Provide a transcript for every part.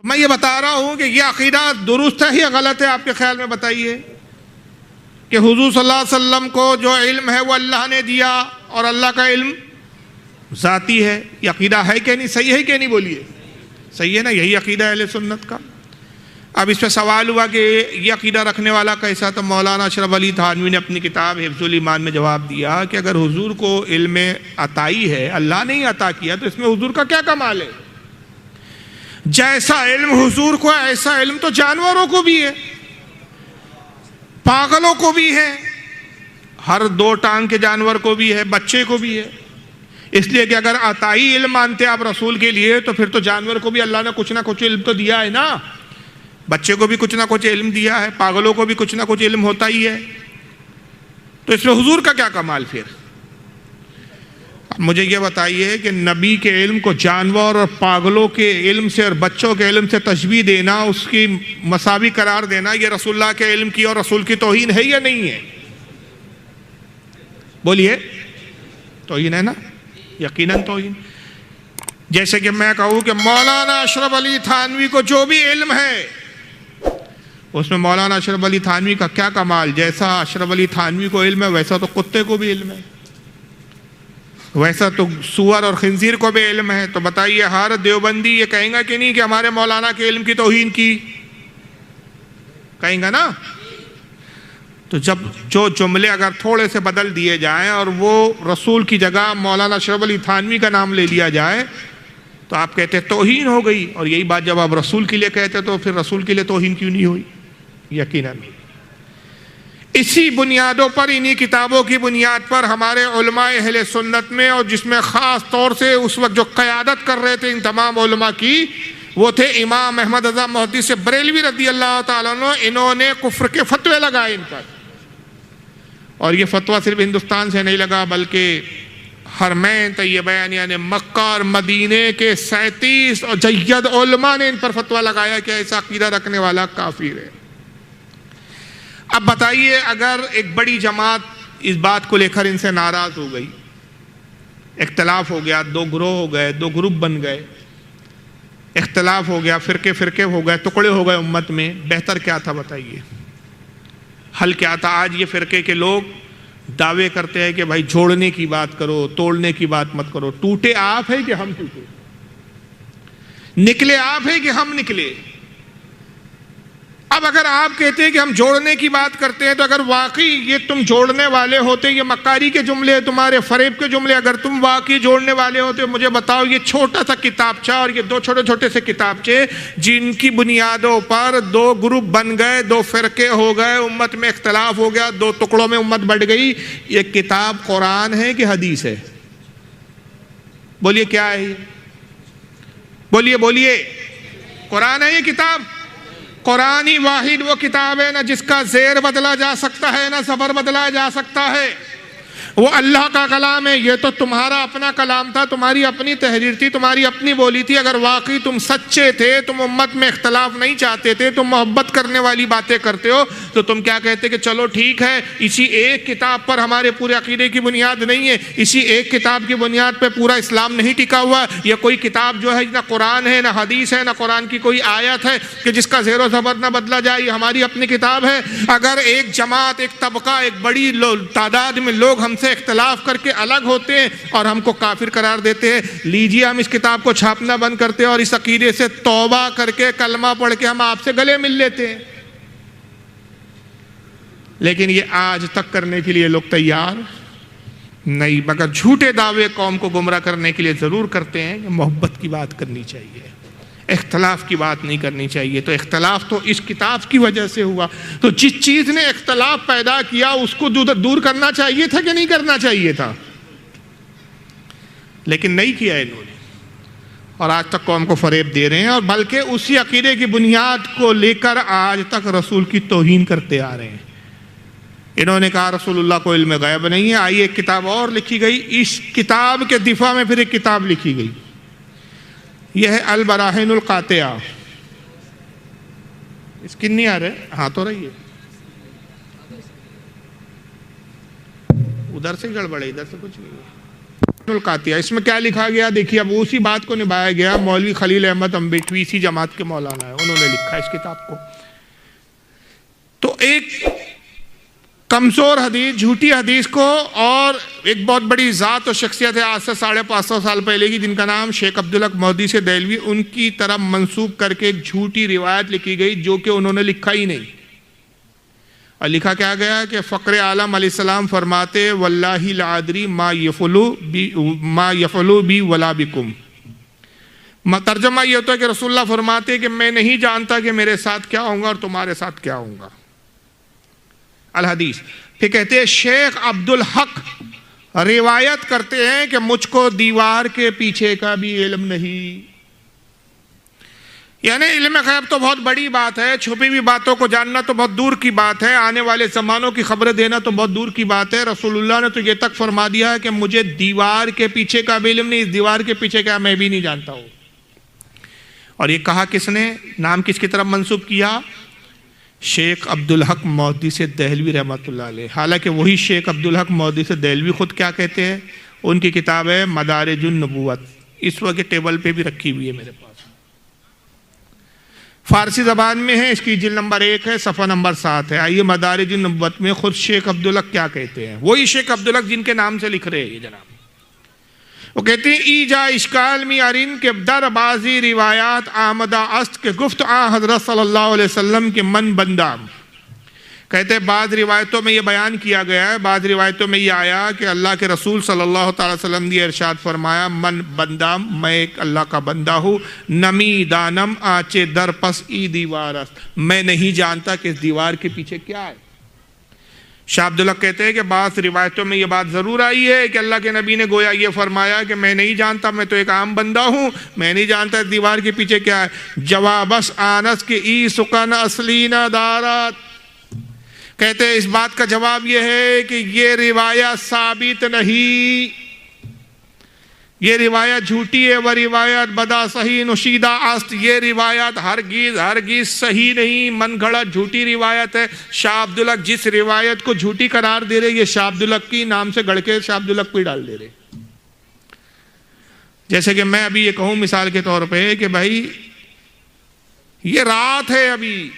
میں یہ بتا رہا ہوں کہ یہ عقیدہ درست ہے یا غلط ہے؟ آپ کے خیال میں بتائیے کہ حضور صلی اللہ علیہ وسلم کو جو علم ہے وہ اللہ نے دیا اور اللہ کا علم ذاتی ہے، یہ عقیدہ ہے کہ نہیں؟ صحیح ہے کہ نہیں؟ بولیے صحیح ہے نا؟ یہی عقیدہ ہے اہل سنت کا۔ اب اس پہ سوال ہوا کہ یہ عقیدہ رکھنے والا کیسا؟ تو مولانا اشرف علی تھانوی نے اپنی کتاب حفظ الایمان میں جواب دیا کہ اگر حضور کو علم عطائی ہے، اللہ نے ہی عطا کیا، تو اس میں حضور کا کیا کمال ہے؟ جیسا علم حضور کو ہے ایسا علم تو جانوروں کو بھی ہے، پاگلوں کو بھی ہے، ہر دو ٹانگ کے جانور کو بھی ہے، بچے کو بھی ہے۔ اس لیے کہ اگر عطائی علم مانتے آپ رسول کے لیے تو پھر تو جانور کو بھی اللہ نے کچھ نہ کچھ علم تو دیا ہے نا، بچے کو بھی کچھ نہ کچھ علم دیا ہے، پاگلوں کو بھی کچھ نہ کچھ علم ہوتا ہی ہے، تو اس میں حضور کا کیا کمال پھر؟ مجھے یہ بتائیے کہ نبی کے علم کو جانور اور پاگلوں کے علم سے اور بچوں کے علم سے تشبیہ دینا، اس کی مساوی قرار دینا، یہ رسول اللہ کے علم کی اور رسول کی توہین ہے یا نہیں ہے؟ بولیے توہین ہے نا؟ یقیناً توہین۔ جیسے کہ میں کہوں کہ مولانا اشرف علی تھانوی کو جو بھی علم ہے، اس میں مولانا اشرف علی تھانوی کا کیا کمال؟ جیسا اشرف علی تھانوی کو علم ہے ویسا تو کتے کو بھی علم ہے، ویسا تو سور اور خنزیر کو بھی علم ہے۔ تو بتائیے ہر دیوبندی یہ کہیں گا کہ نہیں کہ ہمارے مولانا کے علم کی توہین کی؟ کہیں گا نا؟ تو جب جو جملے اگر تھوڑے سے بدل دیے جائیں اور وہ رسول کی جگہ مولانا اشرف علی تھانوی کا نام لے لیا جائے تو آپ کہتے ہیں توہین ہو گئی، اور یہی بات جب آپ رسول کے لیے کہتے تو پھر رسول کے لیے توہین کیوں نہیں ہوئی؟ یقیناً اسی بنیادوں پر، انہی کتابوں کی بنیاد پر ہمارے علماء اہل سنت میں، اور جس میں خاص طور سے اس وقت جو قیادت کر رہے تھے ان تمام علماء کی، وہ تھے امام احمد رضا محدث بریلوی رضی اللہ تعالیٰ عنہ۔ انہوں نے کفر کے فتوے لگائے ان پر، اور یہ فتویٰ صرف ہندوستان سے نہیں لگا بلکہ حرمین طیبین یعنی مکہ اور مدینے کے 37 اور جید علماء نے ان پر فتویٰ لگایا کہ ایسا عقیدہ رکھنے والا کافر ہے۔ اب بتائیے اگر ایک بڑی جماعت اس بات کو لے کر ان سے ناراض ہو گئی، اختلاف ہو گیا، دو گروہ ہو گئے، دو گروپ بن گئے، اختلاف ہو گیا، فرقے ہو گئے، ٹکڑے ہو گئے امت میں، بہتر کیا تھا بتائیے؟ حل کیا تھا؟ آج یہ فرقے کے لوگ دعوے کرتے ہیں کہ بھائی جوڑنے کی بات کرو، توڑنے کی بات مت کرو، ٹوٹے آپ ہیں کہ ہم ٹوٹے، نکلے آپ ہیں کہ ہم نکلے۔ اب اگر آپ کہتے ہیں کہ ہم جوڑنے کی بات کرتے ہیں تو اگر واقعی یہ تم جوڑنے والے ہوتے، یہ مکاری کے جملے، تمہارے فریب کے جملے، اگر تم واقعی جوڑنے والے ہوتے، مجھے بتاؤ یہ چھوٹا سا کتابچہ اور یہ دو چھوٹے چھوٹے سے کتابچے جن کی بنیادوں پر دو گروپ بن گئے، دو فرقے ہو گئے، امت میں اختلاف ہو گیا، دو ٹکڑوں میں امت بڑھ گئی، یہ کتاب قرآن ہے کہ حدیث ہے؟ بولیے کیا ہے یہ؟ بولیے قرآن ہے یہ کتاب؟ قرآن ہی واحد وہ کتاب ہے نہ جس کا زیر بدلا جا سکتا ہے نہ زبر بدلا جا سکتا ہے، وہ اللہ کا کلام ہے۔ یہ تو تمہارا اپنا کلام تھا، تمہاری اپنی تحریر تھی، تمہاری اپنی بولی تھی۔ اگر واقعی تم سچے تھے، تم امت میں اختلاف نہیں چاہتے تھے، تم محبت کرنے والی باتیں کرتے ہو، تو تم کیا کہتے کہ چلو ٹھیک ہے، اسی ایک کتاب پر ہمارے پورے عقیدے کی بنیاد نہیں ہے، اسی ایک کتاب کی بنیاد پہ پورا اسلام نہیں ٹکا ہوا، یہ کوئی کتاب جو ہے نہ قرآن ہے نہ حدیث ہے نہ قرآن کی کوئی آیت ہے کہ جس کا زیر و زبر نہ بدلا جائے، یہ ہماری اپنی کتاب ہے۔ اگر ایک جماعت، ایک طبقہ، ایک بڑی تعداد میں لوگ ہم سے اختلاف کر کے الگ ہوتے ہیں اور ہم کو کافر قرار دیتے ہیں، لیجیے ہم اس کتاب کو چھاپنا بند کرتے ہیں اور اس عقیدے سے توبہ کر کے کلمہ پڑھ کے ہم آپ سے گلے مل لیتے ہیں۔ لیکن یہ آج تک کرنے کے لیے لوگ تیار نہیں، مگر جھوٹے دعوے قوم کو گمراہ کرنے کے لیے ضرور کرتے ہیں کہ محبت کی بات کرنی چاہیے، اختلاف کی بات نہیں کرنی چاہیے۔ تو اختلاف تو اس کتاب کی وجہ سے ہوا، تو جس چیز نے اختلاف پیدا کیا اس کو دور کرنا چاہیے تھا کہ نہیں کرنا چاہیے تھا؟ لیکن نہیں کیا انہوں نے، اور آج تک قوم کو فریب دے رہے ہیں، اور بلکہ اسی عقیدے کی بنیاد کو لے کر آج تک رسول کی توہین کرتے آ رہے ہیں۔ انہوں نے کہا رسول اللہ کو علم غیب نہیں ہے، آئیے ایک کتاب اور لکھی گئی، اس کتاب کے دفاع میں پھر ایک کتاب لکھی گئی، یہ ہے البراہین القاطعہ۔ اس کی نہیں آ رہے؟ ہاں تو رہی ہے، ادھر سے گڑبڑ ہے، ادھر سے کچھ نہیں ہے۔ القاطعہ، اس میں کیا لکھا گیا دیکھیے، اب اسی بات کو نبھایا گیا۔ مولوی خلیل احمد امبیٹوی اسی جماعت کے مولانا ہے، انہوں نے لکھا اس کتاب کو۔ تو ایک کمزور حدیث، جھوٹی حدیث کو، اور ایک بہت بڑی ذات اور شخصیت ہے آج سے 550 سال پہلے کی، جن کا نام شیخ عبدالحق محدث دہلوی، ان کی طرف منسوب کر کے ایک جھوٹی روایت لکھی گئی جو کہ انہوں نے لکھا ہی نہیں۔ اور لکھا کیا گیا کہ فقر عالم علیہ السلام فرماتے واللہ لا ادری ما یفعلوا بی ولا بکم۔ ترجمہ یہ ہوتا ہے کہ رسول اللہ فرماتے کہ میں نہیں جانتا کہ میرے ساتھ کیا ہوں گا اور تمہارے ساتھ کیا ہوں گا۔ الحدیث۔ پھر کہتے ہیں شیخ عبدالحق روایت کرتے ہیں کہ مجھ کو دیوار کے پیچھے کا بھی علم نہیں۔ یعنی علم غیب تو بہت بڑی بات ہے، چھپی ہوئی باتوں کو جاننا تو بہت دور کی بات ہے، آنے والے زمانوں کی خبریں دینا تو بہت دور کی بات ہے۔ رسول اللہ نے تو یہ تک فرما دیا ہے کہ مجھے دیوار کے پیچھے کا بھی علم نہیں، اس دیوار کے پیچھے کا میں بھی نہیں جانتا ہوں۔ اور یہ کہا کس نے؟ نام کس کی طرف منسوب کیا؟ شیخ عبدالحق محدث دہلوی رحمۃ اللہ علیہ۔ حالانکہ وہی شیخ عبدالحق محدث دہلوی خود کیا کہتے ہیں؟ ان کی کتاب ہے مدارج النبوت، اس وقت ٹیبل پہ بھی رکھی ہوئی ہے میرے پاس، فارسی زبان میں ہے، اس کی جلد نمبر 1 ہے، صفحہ نمبر 7 ہے۔ آئیے مدارج النبوت میں خود شیخ عبدالحق کیا کہتے ہیں، وہی شیخ عبدالحق جن کے نام سے لکھ رہے ہیں یہ جناب۔ وہ کہتے ہیں ایجا اشکال می ارین کے در بازی روایات آمدہ است کے گفت حضرت صلی اللہ علیہ وسلم کے من بندہ۔ کہتے ہیں بعض روایتوں میں یہ بیان کیا گیا ہے، بعض روایتوں میں یہ آیا کہ اللہ کے رسول صلی اللہ تعالی وسلم نے ارشاد فرمایا من بندہ، میں ایک اللہ کا بندہ ہوں، نمی دانم آچے در پس ای دیوار است، میں نہیں جانتا کہ اس دیوار کے پیچھے کیا ہے۔ شاہ عبدالحق کہتے ہیں کہ بعض روایتوں میں یہ بات ضرور آئی ہے کہ اللہ کے نبی نے گویا یہ فرمایا کہ میں نہیں جانتا، میں تو ایک عام بندہ ہوں، میں نہیں جانتا اس دیوار کے پیچھے کیا ہے۔ جوابس آنس کے ای سکن اصلینا دارات۔ کہتے ہیں اس بات کا جواب یہ ہے کہ یہ روایت ثابت نہیں، یہ روایت جھوٹی ہے، وہ روایت بدا صحیح نشیدہ است، یہ روایت ہرگز صحیح نہیں، من گھڑت جھوٹی روایت ہے۔ شاہ عبدالحق جس روایت کو جھوٹی قرار دے رہے، یہ شاہ عبدالحق کی نام سے گڑھ کے شاہ عبدالحق کو ہی ڈال دے رہے۔ جیسے کہ میں ابھی یہ کہوں مثال کے طور پہ کہ بھائی یہ رات ہے ابھی،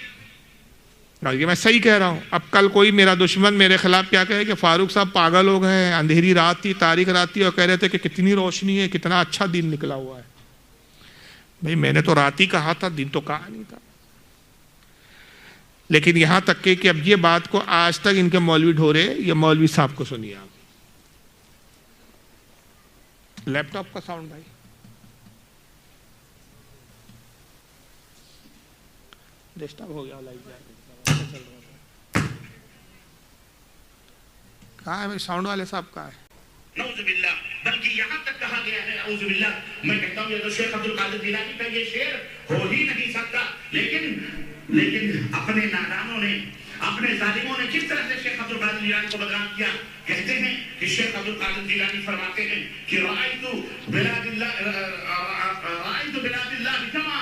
یہ میں صحیح کہہ رہا ہوں، اب کل کوئی میرا دشمن میرے خلاف کیا کہے کہ فاروق صاحب پاگل ہو گئے، اندھیری رات تھی، تاریک رات تھی، اور کہہ رہے تھے کہ کتنی روشنی ہے، کتنا اچھا دن نکلا ہوا ہے۔ بھائی میں نے تو رات ہی کہا تھا، دن تو کہا نہیں تھا۔ لیکن یہاں تک کہ اب یہ بات کو آج تک ان کے مولوی ڈھورے، یہ مولوی صاحب کو سنیے آپ۔ لیپ ٹاپ کا ساؤنڈ بھائی ڈسٹرب ہو گیا، لائٹ جائے کہاں ہے بھائی ساؤنڈ والے صاحب؟ کہاں ہے؟ نعوذ باللہ، بلکہ یہاں تک کہا گیا ہے، اعوذ باللہ، میں کہتا ہوں یہ تو شیخ عبدالقادر جیلانی کا یہ شعر ہو ہی نہیں سکتا، لیکن اپنے نادانوں نے، اپنے ظالموں نے کس طرح سے شیخ عبدالقادر جیلانی کو بدنام کیا۔ کہتے ہیں کہ شیخ عبدالقادر جیلانی فرماتے ہیں کہ رأیت بلاد اللہ جمع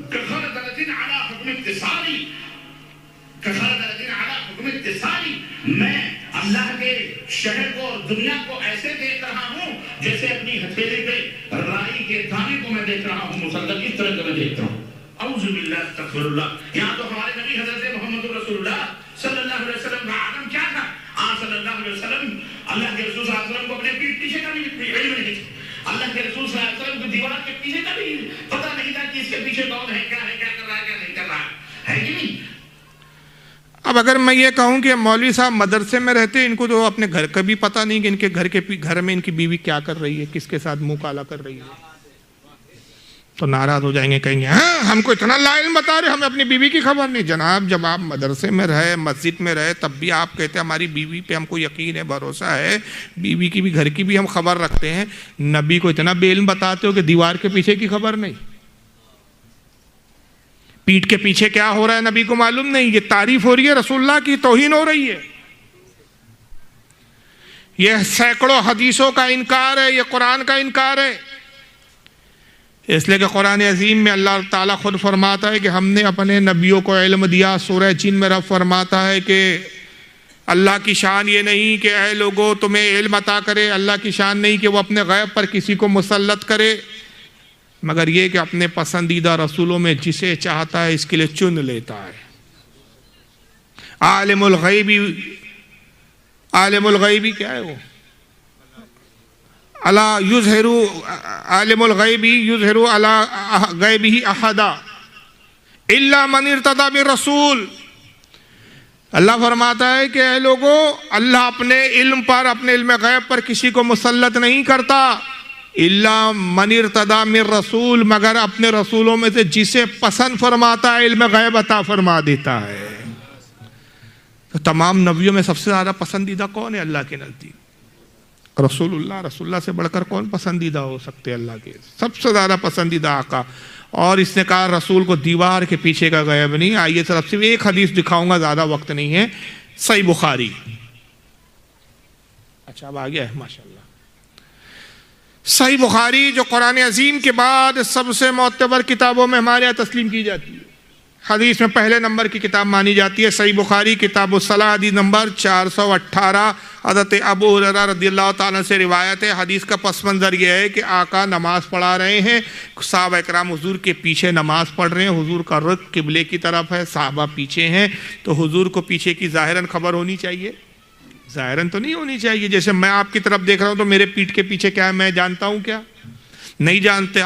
کخردلۃ علی حکم اتصالی، کخردلۃ علی حکم اتصالی، میں اللہ کے شہر کو، دنیا کو ایسے دیکھ رہا ہوں جیسے اپنی ہتھیلی پہ رائی کے دانے کو میں دیکھ رہا ہوں، مسلط اس طرح کا میں دیکھتا ہوں۔ اعوذ باللہ استغفر اللہ۔ یہاں تو ہمارے نبی حضرت محمد رسول اللہ صلی اللہ علیہ وسلم کا عالم کیا تھا؟ آپ صلی اللہ علیہ وسلم، اللہ کے رسول صلی اللہ علیہ وسلم کو اپنے پیٹ پیچھے کا بھی علم نہیں تھا، اللہ کے رسول صلی اللہ علیہ وسلم کو دیوار کے پیچھے کا بھی پتہ نہیں تھا کہ اس کے پیچھے کون ہے، کیا کر رہا ہے، کیا نہیں کر رہا ہے کہ نہیں؟ اب اگر میں یہ کہوں کہ مولوی صاحب مدرسے میں رہتے، ان کو تو اپنے گھر کا بھی پتہ نہیں کہ ان کے گھر میں ان کی بیوی کیا کر رہی ہے، کس کے ساتھ منہ کالا کر رہی ہے، تو ناراض ہو جائیں گے، کہیں گے ہاں ہم کو اتنا لا علم بتا رہے، ہمیں اپنی بیوی کی خبر نہیں۔ جناب جب آپ مدرسے میں رہے، مسجد میں رہے، تب بھی آپ کہتے ہیں ہماری بیوی پہ ہم کو یقین ہے، بھروسہ ہے، بیوی کی بھی، گھر کی بھی ہم خبر رکھتے ہیں، نبی کو اتنا بے علم بتاتے ہو کہ دیوار کے پیچھے کی خبر نہیں، پیٹ کے پیچھے کیا ہو رہا ہے نبی کو معلوم نہیں۔ یہ تعریف ہو رہی ہے رسول اللہ کی، توہین ہو رہی ہے، یہ سینکڑوں حدیثوں کا انکار ہے، یہ قرآن کا انکار ہے۔ اس لیے کہ قرآن عظیم میں اللہ تعالیٰ خود فرماتا ہے کہ ہم نے اپنے نبیوں کو علم دیا۔ سورہ جن میں رب فرماتا ہے کہ اللہ کی شان یہ نہیں کہ اے لوگوں تمہیں علم عطا کرے، اللہ کی شان نہیں کہ وہ اپنے غیب پر کسی کو مسلط کرے، مگر یہ کہ اپنے پسندیدہ رسولوں میں جسے چاہتا ہے اس کے لیے چن لیتا ہے۔ عالم الغیبی کیا ہے وہ؟ عالم الغیبی یظہر علی غیبہ احدا الا من ارتضی من رسول۔ اللہ فرماتا ہے کہ اے لوگوں، اللہ اپنے علم پر، اپنے علم غیب پر کسی کو مسلط نہیں کرتا، الا من ارتضی من رسول، مگر اپنے رسولوں میں سے جسے پسند فرماتا ہے علم غیب عطا فرما دیتا ہے۔ تو تمام نبیوں میں سب سے زیادہ پسندیدہ کون ہے اللہ کے نزدیک؟ رسول اللہ۔ رسول اللہ سے بڑھ کر کون پسندیدہ ہو سکتے اللہ کے؟ سب سے زیادہ پسندیدہ آقا۔ اور اس نے کہا رسول کو دیوار کے پیچھے کا غیب نہیں۔ آئیے صرف ایک حدیث دکھاؤں گا، زیادہ وقت نہیں ہے، صحیح بخاری۔ اچھا اب آ گیا ہے ماشاءاللہ۔ صحیح بخاری جو قرآن عظیم کے بعد سب سے معتبر کتابوں میں ہمارے یہاں تسلیم کی جاتی ہے، حدیث میں پہلے نمبر کی کتاب مانی جاتی ہے۔ صحیح بخاری کتاب الصلاۃ حدیث نمبر 418، حضرت ابو ہریرہ رضی اللہ تعالیٰ سے روایت ہے۔ حدیث کا پس منظر یہ ہے کہ آقا نماز پڑھا رہے ہیں، صحابہ اکرام حضور کے پیچھے نماز پڑھ رہے ہیں، حضور کا رخ قبلے کی طرف ہے، صحابہ پیچھے ہیں، تو حضور کو پیچھے کی ظاہراً خبر ہونی چاہیے؟ ظاہراً تو نہیں ہونی چاہیے۔ جیسے میں آپ کی طرف دیکھ رہا ہوں تو میرے پیٹھ کے پیچھے کیا ہے میں جانتا ہوں کیا؟ نہیں جانتے۔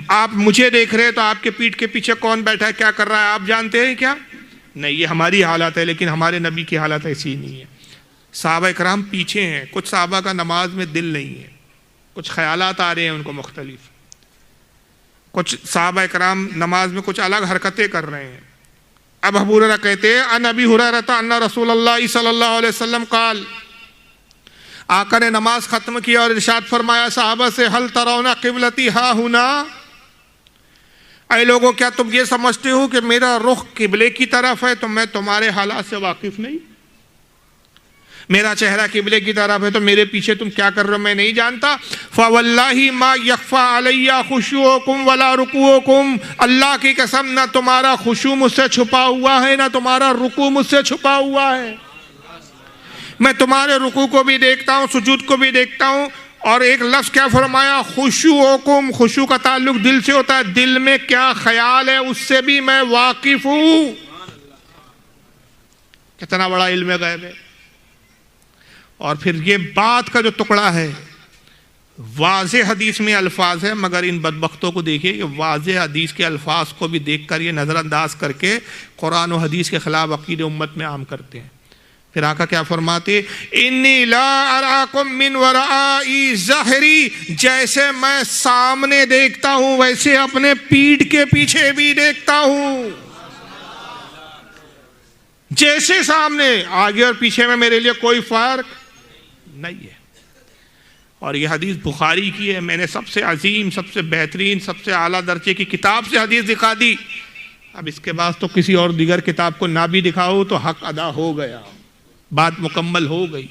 آپ مجھے دیکھ رہے ہیں تو آپ کے پیٹھ کے پیچھے کون بیٹھا ہے، کیا کر رہا ہے، آپ جانتے ہیں کیا؟ نہیں، یہ ہماری حالت ہے، لیکن ہمارے نبی کی حالت ایسی نہیں ہے۔ صحابہ اکرام پیچھے ہیں، کچھ صحابہ کا نماز میں دل نہیں ہے، کچھ خیالات آ رہے ہیں ان کو مختلف، کچھ صحابہ اکرام نماز میں کچھ الگ حرکتیں کر رہے ہیں۔ اب ابو ہریرہ کہتے ہیں ان ابی ہریرہ ان رسول اللہ صلی اللہ علیہ وسلم قال، آقا نے نماز ختم کیا اور ارشاد فرمایا صحابہ سے، ہل ترون قبلتی ہا ہنا، اے لوگوں کیا تم یہ سمجھتے ہو کہ میرا رخ قبلے کی طرف ہے تو میں تمہارے حالات سے واقف نہیں؟ میرا چہرہ قبلے کی طرف ہے تو میرے پیچھے تم کیا کر رہے ہو میں نہیں جانتا؟ فواللہ ما یخفی علی خشوعکم ولا رکوعکم، اللہ کی قسم نہ تمہارا خشوع مجھ سے چھپا ہوا ہے نہ تمہارا رکوع مجھ سے چھپا ہوا ہے۔ میں تمہارے رکوع کو بھی دیکھتا ہوں، سجود کو بھی دیکھتا ہوں۔ اور ایک لفظ کیا فرمایا؟ خشوعکم، خشوع کا تعلق دل سے ہوتا ہے، دل میں کیا خیال ہے اس سے بھی میں واقف ہوں۔ کتنا بڑا علم غیب ہے۔ اور پھر یہ بات کا جو ٹکڑا ہے، واضح حدیث میں الفاظ ہے، مگر ان بدبختوں کو دیکھیے کہ واضح حدیث کے الفاظ کو بھی دیکھ کر یہ نظر انداز کر کے قرآن و حدیث کے خلاف عقیدے امت میں عام کرتے ہیں۔ پھر آقا کیا فرماتے؟ انی لا اراکم من ورائی ظہری، جیسے میں سامنے دیکھتا ہوں ویسے اپنے پیٹھ کے پیچھے بھی دیکھتا ہوں۔ جیسے سامنے، آگے اور پیچھے میں میرے لیے کوئی فرق نہیں ہے۔ اور یہ حدیث بخاری کی ہے، میں نے سب سے عظیم، سب سے بہترین، سب سے اعلیٰ درجے کی کتاب سے حدیث دکھا دی۔ اب اس کے بعد تو کسی اور دیگر کتاب کو نہ بھی دکھاؤ تو حق ادا ہو گیا، بات مکمل ہو گئی۔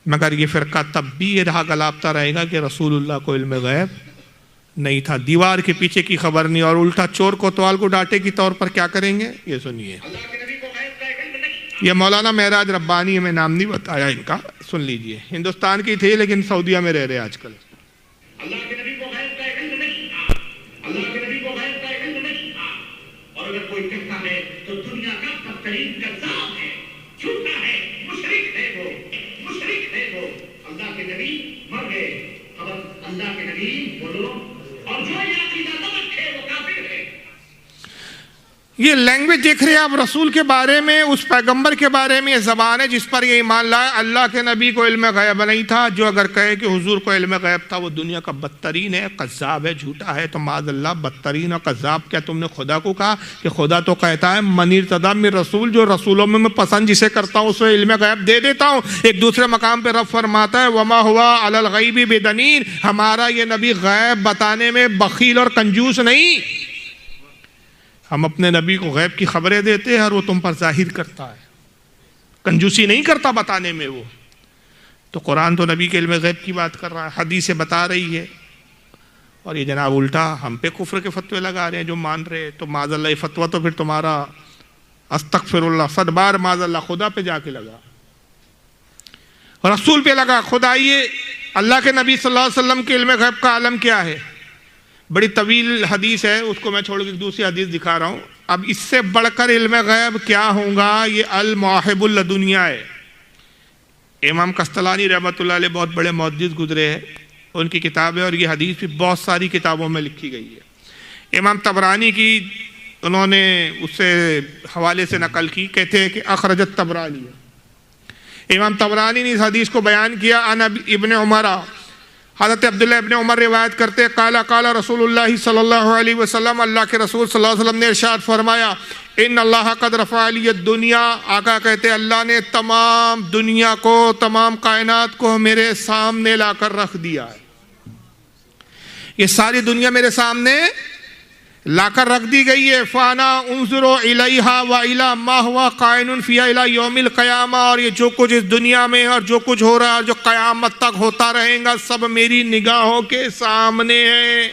مگر یہ فرقہ تب بھی یہ رہا گلاپتا رہے گا کہ رسول اللہ کو علم غیب نہیں تھا، دیوار کے پیچھے کی خبر نہیں، اور الٹا چور کوتوال کو ڈانٹے کی طور پر کیا کریں گے؟ یہ سنیے، یہ مولانا معراج ربانی ہے، میں نام نہیں بتایا ان کا، سن لیجئے، ہندوستان کی تھے لیکن سعودیہ میں رہ رہے آج کل۔ اللہ کے نبی کو غیب کا علم نہیں تھا، اللہ کے نبی کو غیب کا علم نہیں تھا، اور اگر کوئی کہتا ہے تو دنیا کا بدترین کذاب ہے، جھوٹا ہے، مشرک ہے وہ، مشرک ہے وہ۔ اللہ کے نبی مر گئے، خبر اللہ کے نبی بولو، اور جو یہ عقیدہ نہ رکھے وہ کافر ہے۔ یہ لینگویج دیکھ رہے ہیں آپ رسول کے بارے میں، اس پیغمبر کے بارے میں، یہ زبان ہے جس پر یہ ایمان لائے۔ اللہ کے نبی کو علم غیب نہیں تھا، جو اگر کہے کہ حضور کو علم غیب تھا وہ دنیا کا بدترین ہے، قذاب ہے، جھوٹا ہے۔ تو معاذ اللہ بدترین اور قذاب کیا تم نے خدا کو کہا؟ کہ خدا تو کہتا ہے من ارتضی من رسول، جو رسولوں میں پسند جسے کرتا ہوں اسے علم غیب دے دیتا ہوں۔ ایک دوسرے مقام پہ رب فرماتا ہے وما ہوا علی الغیب بدنین، ہمارا یہ نبی غیب بتانے میں بخیل اور کنجوس نہیں۔ ہم اپنے نبی کو غیب کی خبریں دیتے ہیں اور وہ تم پر ظاہر کرتا ہے، کنجوسی نہیں کرتا بتانے میں وہ۔ تو قرآن تو نبی کے علم غیب کی بات کر رہا ہے، حدیثیں بتا رہی ہے، اور یہ جناب الٹا ہم پہ کفر کے فتوے لگا رہے ہیں جو مان رہے۔ تو معاذ اللہ یہ فتویٰ تو پھر تمہارا استغفر اللہ 100 بار معاذ اللہ خدا پہ جا کے لگا، رسول پہ لگا. خود آئیے اللہ کے نبی صلی اللہ علیہ وسلم کے علم غیب کا عالم کیا ہے. بڑی طویل حدیث ہے, اس کو میں چھوڑ کے دوسری حدیث دکھا رہا ہوں. اب اس سے بڑھ کر علم غیب کیا ہوگا, یہ المواہب اللدنیہ ہے. امام قسطلانی رحمۃ اللہ علیہ بہت بڑے محدث گزرے ہیں, ان کی کتاب ہے, اور یہ حدیث بھی بہت ساری کتابوں میں لکھی گئی ہے. امام طبرانی کی انہوں نے اس سے حوالے سے نقل کی, کہتے ہیں کہ اخرجت طبرانی ہے. امام طبرانی نے اس حدیث کو بیان کیا. عن ابن عمر, حضرت عبداللہ ابن عمر روایت کرتے, قال قال رسول اللہ صلی اللہ علیہ وسلم, اللہ کے رسول صلی اللہ علیہ وسلم نے ارشاد فرمایا, ان اللہ قد رفع لی الدنیا, آقا کہتے اللہ نے تمام دنیا کو, تمام کائنات کو میرے سامنے لا کر رکھ دیا ہے. یہ ساری دنیا میرے سامنے لا کر رکھ دی گئی ہے. فانا انظر الیہا والی ما ہوا قائن فیہا الی یوم القیامہ, اور یہ جو کچھ اس دنیا میں اور جو کچھ ہو رہا ہے, جو قیامت تک ہوتا رہے گا, سب میری نگاہوں کے سامنے ہے.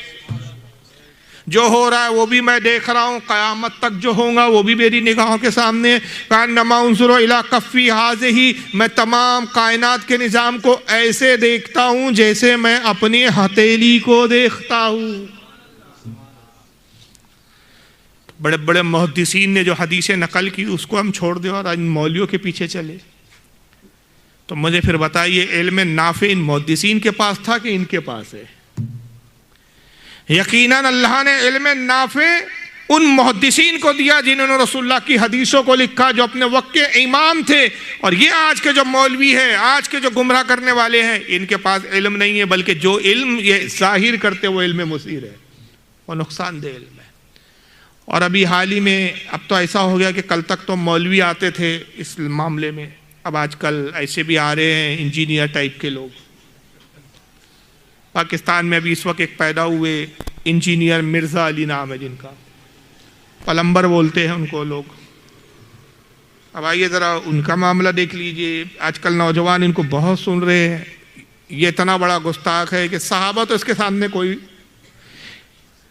جو ہو رہا ہے وہ بھی میں دیکھ رہا ہوں, قیامت تک جو ہوگا وہ بھی میری نگاہوں کے سامنے. کانما انظر الی کفی ھذہ, میں تمام کائنات کے نظام کو ایسے دیکھتا ہوں جیسے میں اپنی ہتھیلی کو دیکھتا ہوں. بڑے بڑے محدثین نے جو حدیثیں نقل کی اس کو ہم چھوڑ دیں اور ان مولویوں کے پیچھے چلے. تو مجھے پھر بتائیے علم نافع ان محدثین کے پاس تھا کہ ان کے پاس ہے؟ یقیناً اللہ نے علم نافع ان محدثین کو دیا جنہوں نے رسول اللہ کی حدیثوں کو لکھا, جو اپنے وقت کے امام تھے. اور یہ آج کے جو مولوی ہیں, آج کے جو گمراہ کرنے والے ہیں, ان کے پاس علم نہیں ہے, بلکہ جو علم یہ ظاہر کرتے وہ علم مصیر ہے, وہ نقصان دہ علم ہے. اور ابھی حال ہی میں اب تو ایسا ہو گیا کہ کل تک تو مولوی آتے تھے اس معاملے میں, اب آج کل ایسے بھی آ رہے ہیں انجینئر ٹائپ کے لوگ. پاکستان میں ابھی اس وقت ایک پیدا ہوئے انجینئر, مرزا علی نام ہے جن کا, پلمبر بولتے ہیں ان کو لوگ. اب آئیے ذرا ان کا معاملہ دیکھ لیجئے. آج کل نوجوان ان کو بہت سن رہے ہیں. یہ اتنا بڑا گستاخ ہے کہ صحابہ تو اس کے سامنے کوئی.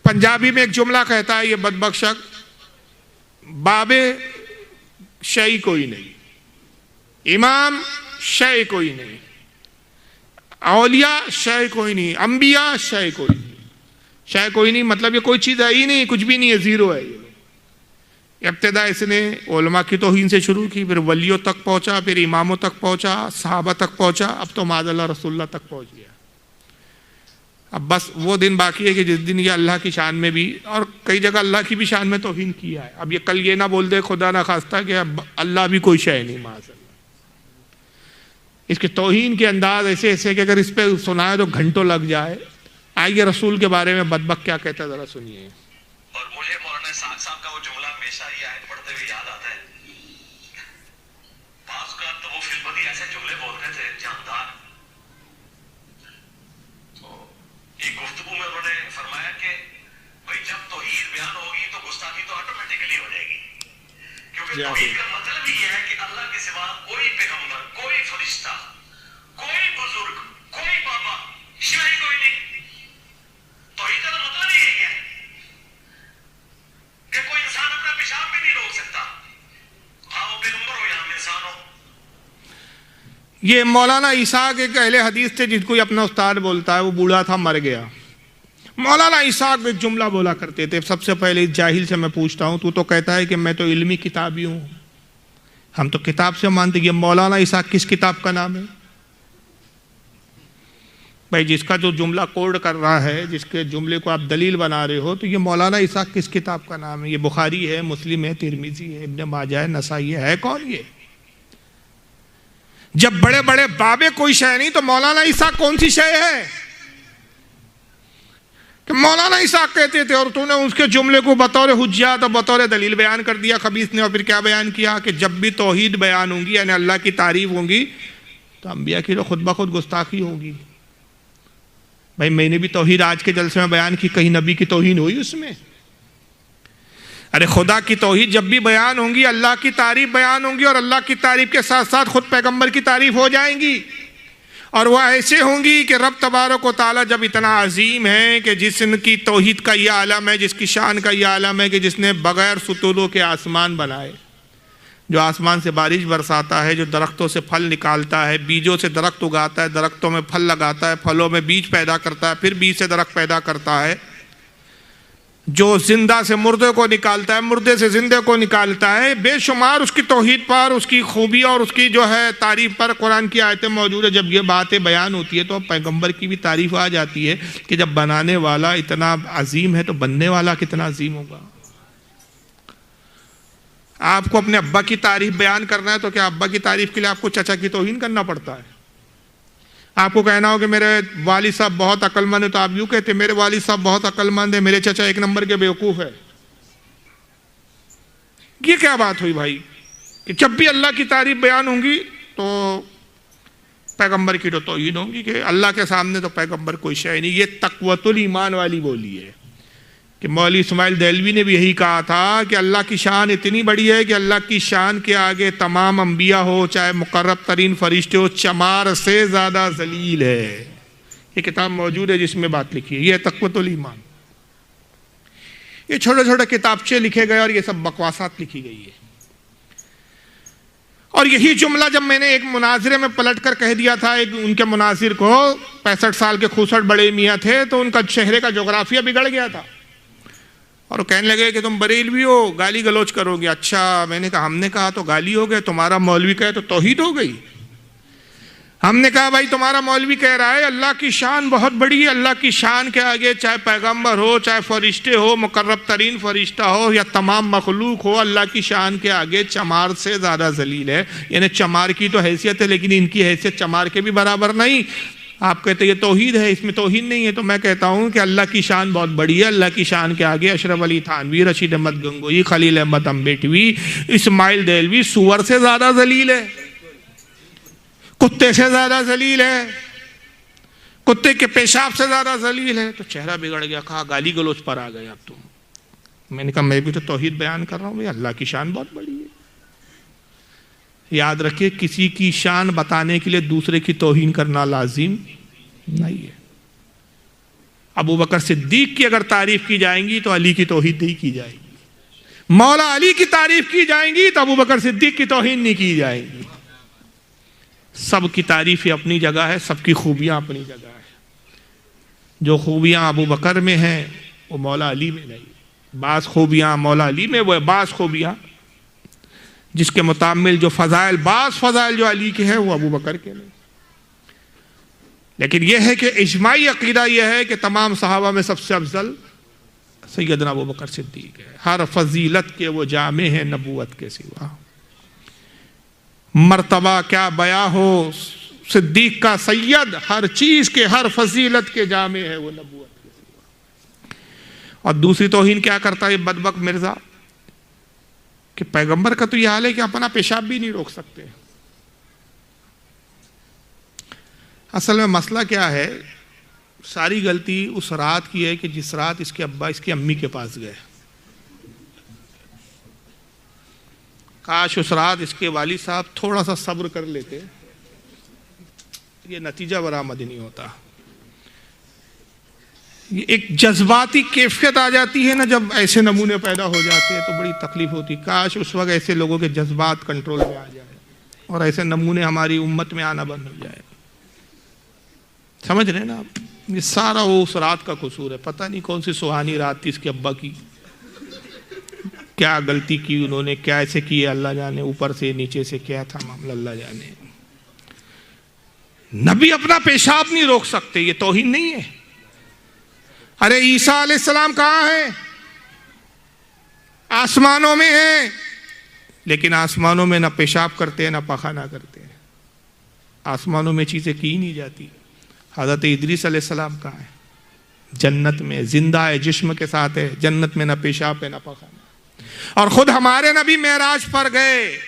پنجابی میں ایک جملہ کہتا ہے یہ بدبخت شخص, بابے شیء کوئی نہیں, امام شیء کوئی نہیں, اولیاء شیء کوئی نہیں, انبیاء شیء کوئی نہیں. شیء کوئی نہیں مطلب یہ کوئی چیز ہے ہی نہیں, کچھ بھی نہیں ہے, زیرو ہے. یہ ابتدا اس نے علماء کی توہین سے شروع کی, پھر ولیوں تک پہنچا, پھر اماموں تک پہنچا, صحابہ تک پہنچا, اب تو معاذ اللہ رسول اللہ تک پہنچ گیا. اب بس وہ دن باقی ہے کہ جس دن یہ اللہ کی شان میں بھی, اور کئی جگہ اللہ کی بھی شان میں توہین کیا ہے. اب یہ کل یہ نہ بول دے خدا نہ خواستہ کہ اب اللہ بھی کوئی شے نہیں, معاذ اللہ. اس کے توہین کے انداز ایسے ایسے کہ اگر اس پہ سنائے تو گھنٹوں لگ جائے. آئیے رسول کے بارے میں بدبخت کیا کہتا ہے ذرا سنیے. اور مجھے مولانا اسحاق صاحب کا وہ جملہ ہمیشہ یہ آیت پڑھتے ہوئے یاد آتا ہے. بعض کا تو وہ فلمتی ایسے جملے بولتے تھے جاندار. ایک گفتگو میں انہوں نے فرمایا کہ بھائی جب توحید بیان ہوگی تو گستاخی تو آٹومیٹکلی ہو جائے گی, کیونکہ توحید کا مطلب یہ ہے کہ اللہ کے سوا کوئی پیغمبر, کوئی فرشتہ, کوئی بزرگ, کوئی بابا, شاہی کوئی نہیں. توحید کا مطلب یہ ہے کہ کوئی انسان اپنا پیشاب بھی نہیں روک سکتا, ہاں وہ پیغمبر ہو یا ہم انسان ہو. یہ مولانا اسحاق ایک اہل حدیث تھے جن کو یہ اپنا استاد بولتا ہے, وہ بوڑھا تھا مر گیا. مولانا اسحاق ایک جملہ بولا کرتے تھے. سب سے پہلے اس جاہل سے میں پوچھتا ہوں, تو کہتا ہے کہ میں تو علمی کتابی ہوں, ہم تو کتاب سے مانتے. یہ مولانا اسحاق کس کتاب کا نام ہے بھائی؟ جس کا جو جملہ کوڈ کر رہا ہے, جس کے جملے کو آپ دلیل بنا رہے ہو, تو یہ مولانا اسحاق کس کتاب کا نام ہے؟ یہ بخاری ہے, مسلم ہے, ترمذی ہے, ابن ماجہ ہے, نسائی ہے کون یہ؟ جب بڑے بڑے بابے کوئی شے نہیں تو مولانا اسحاق کون سی شے ہے کہ مولانا اسحاق کہتے تھے, اور تو نے اس کے جملے کو بطور حجت اور بطور دلیل بیان کر دیا خبیث نے. اور پھر کیا بیان کیا کہ جب بھی توحید بیان ہوں گی, یعنی اللہ کی تعریف ہوں گی, تو انبیاء کی تو خود بخود گستاخی ہوگی. بھائی میں نے بھی توحید آج کے جلسے میں بیان کی, کہیں نبی کی توہین ہوئی اس میں؟ ارے خدا کی توحید جب بھی بیان ہوں گی, اللہ کی تعریف بیان ہوں گی, اور اللہ کی تعریف کے ساتھ ساتھ خود پیغمبر کی تعریف ہو جائیں گی. اور وہ ایسے ہوں گی کہ رب تبارک و تعالیٰ جب اتنا عظیم ہے کہ جس کی توحید کا یہ عالم ہے, جس کی شان کا یہ عالم ہے کہ جس نے بغیر ستونوں کے آسمان بنائے, جو آسمان سے بارش برساتا ہے، جو درختوں سے پھل نکالتا ہے، بیجوں سے درخت اگاتا ہے، درختوں میں پھل لگاتا ہے، پھلوں میں بیج پیدا کرتا ہے، پھر بیج سے درخت پیدا کرتا ہے، جو زندہ سے مردے کو نکالتا ہے، مردے سے زندے کو نکالتا ہے، بے شمار اس کی توحید پر، اس کی خوبی اور اس کی جو ہے تعریف پر قرآن کی آیتیں موجود ہے۔ جب یہ باتیں بیان ہوتی ہے تو پیغمبر کی بھی تعریف آ جاتی ہے کہ جب بنانے والا اتنا عظیم ہے تو بننے والا کتنا عظیم ہوگا۔ آپ کو اپنے ابا کی تعریف بیان کرنا ہے تو کیا ابا کی تعریف کے لیے آپ کو چچا کی توہین کرنا پڑتا ہے؟ آپ کو کہنا ہو کہ میرے والد صاحب بہت عقل مند ہے تو آپ یوں کہتے ہیں میرے والد صاحب بہت عقل مند ہے، میرے چچا ایک نمبر کے بیوقوف ہے۔ یہ کیا بات ہوئی بھائی کہ جب بھی اللہ کی تعریف بیان ہوں گی تو پیغمبر کی تو توہین ہوگی کہ اللہ کے سامنے تو پیغمبر کوئی شے نہیں۔ یہ تقوت الایمان والی بولی ہے کہ مولوی اسماعیل دہلوی نے بھی یہی کہا تھا کہ اللہ کی شان اتنی بڑی ہے کہ اللہ کی شان کے آگے تمام انبیاء ہو چاہے مقرب ترین فرشتے ہو چمار سے زیادہ ذلیل ہے۔ یہ کتاب موجود ہے جس میں بات لکھی ہے، یہ تقوت الایمان۔ یہ چھوٹے چھوٹے کتابچے لکھے گئے اور یہ سب بکواسات لکھی گئی ہے۔ اور یہی جملہ جب میں نے ایک مناظرے میں پلٹ کر کہہ دیا تھا ان کے مناظر کو، 65 سال کے خوسٹ بڑے میاں تھے، تو ان کا چہرے کا جغرافیہ بگڑ گیا تھا اور وہ کہنے لگے کہ تم بریلوی ہو، گالی گلوچ کرو گے۔ اچھا، میں نے کہا ہم نے کہا تو گالی ہو گئے، تمہارا مولوی کہے تو توحید ہو گئی۔ ہم نے کہا بھائی تمہارا مولوی کہہ رہا ہے اللہ کی شان بہت بڑی ہے، اللہ کی شان کے آگے چاہے پیغمبر ہو، چاہے فرشتے ہو، مقرب ترین فرشتہ ہو یا تمام مخلوق ہو، اللہ کی شان کے آگے چمار سے زیادہ ذلیل ہے۔ یعنی چمار کی تو حیثیت ہے لیکن ان کی حیثیت چمار کے بھی برابر نہیں۔ آپ کہتے ہیں یہ توحید ہے، اس میں توحید نہیں ہے، تو میں کہتا ہوں کہ اللہ کی شان بہت بڑی ہے۔ اللہ کی شان کے آگے اشرف علی تھانوی، رشید احمد گنگوئی، خلیل احمد امبیٹوی، اسماعیل دہلوی سور سے زیادہ ذلیل ہے، کتے سے زیادہ ذلیل ہے، کتے کے پیشاب سے زیادہ ذلیل ہے۔ تو چہرہ بگڑ گیا، کہا گالی گلوچ پر آ گئے اب تم۔ میں نے کہا میں بھی تو توحید بیان کر رہا ہوں، اللہ کی شان بہت بڑی ہے۔ یاد رکھیں کسی کی شان بتانے کے لیے دوسرے کی توہین کرنا لازم نہیں ہے۔ ابو بکر صدیق کی اگر تعریف کی جائیں گی تو علی کی توہین نہیں کی جائے گی، مولا علی کی تعریف کی جائیں گی تو ابو بکر صدیق کی توہین نہیں کی جائے گی۔ سب کی تعریف اپنی جگہ ہے، سب کی خوبیاں اپنی جگہ ہے۔ جو خوبیاں ابو بکر میں ہیں وہ مولا علی میں نہیں، بعض خوبیاں مولا علی میں، وہ بعض خوبیاں جس کے متعامل جو فضائل، بعض فضائل جو علی کے ہیں وہ ابو بکر کے نہیں۔ لیکن یہ ہے کہ اجماعی عقیدہ یہ ہے کہ تمام صحابہ میں سب سے افضل سیدنا ابو بکر صدیق ہے۔ ہر فضیلت کے وہ جامع ہیں نبوت کے سوا۔ مرتبہ کیا بیاں ہو صدیق کا سید، ہر چیز کے ہر فضیلت کے جامع ہے وہ نبوت کے سوا۔ اور دوسری توہین کیا کرتا ہے بدبخت مرزا کہ پیغمبر کا تو یہ حال ہے کہ اپنا پیشاب بھی نہیں روک سکتے۔ اصل میں مسئلہ کیا ہے، ساری غلطی اس رات کی ہے کہ جس رات اس کے ابا اس کی امی کے پاس گئے۔ کاش اس رات اس کے والد صاحب تھوڑا سا صبر کر لیتے، یہ نتیجہ برآمد نہیں ہوتا۔ یہ ایک جذباتی کیفیت آ جاتی ہے نا جب ایسے نمونے پیدا ہو جاتے ہیں تو بڑی تکلیف ہوتی۔ کاش اس وقت ایسے لوگوں کے جذبات کنٹرول میں آ جائے اور ایسے نمونے ہماری امت میں آنا بند ہو جائے۔ سمجھ رہے ہیں نا آپ؟ یہ سارا وہ اس رات کا قصور ہے۔ پتہ نہیں کون سی سہانی رات تھی اس کے ابا کی، کیا غلطی کی انہوں نے، کیا ایسے کی اللہ جانے، اوپر سے نیچے سے کیا تھا معاملہ اللہ جانے۔ نبی اپنا پیشاب نہیں روک سکتے، یہ توہین نہیں ہے؟ ارے عیسیٰ علیہ السلام کہاں ہیں؟ آسمانوں میں ہیں، لیکن آسمانوں میں نہ پیشاب کرتے ہیں نہ پخانہ کرتے ہیں۔ آسمانوں میں چیزیں کی نہیں جاتی۔ حضرت ادریس علیہ السلام کہاں ہے؟ جنت میں، زندہ ہے، جسم کے ساتھ ہے، جنت میں نہ پیشاب ہے نہ پخانہ۔ اور خود ہمارے نبی معراج پر گئے،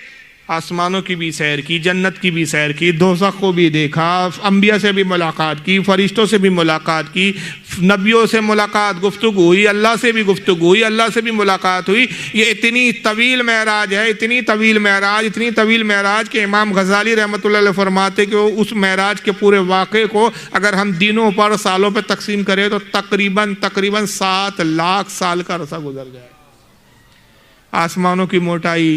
آسمانوں کی بھی سیر کی، جنت کی بھی سیر کی، دوزخ کو بھی دیکھا، انبیاء سے بھی ملاقات کی، فرشتوں سے بھی ملاقات کی، نبیوں سے ملاقات، گفتگو ہوئی، اللہ سے بھی گفتگو ہوئی، اللہ سے بھی ملاقات ہوئی۔ یہ اتنی طویل معراج ہے، اتنی طویل معراج کہ امام غزالی رحمۃ اللہ علیہ فرماتے کہ اس معراج کے پورے واقعے کو اگر ہم دنوں پر سالوں پہ تقسیم کریں تو تقریباً 7 لاکھ سال کا عرصہ گزر جائے۔ آسمانوں کی موٹائی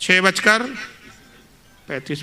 6:35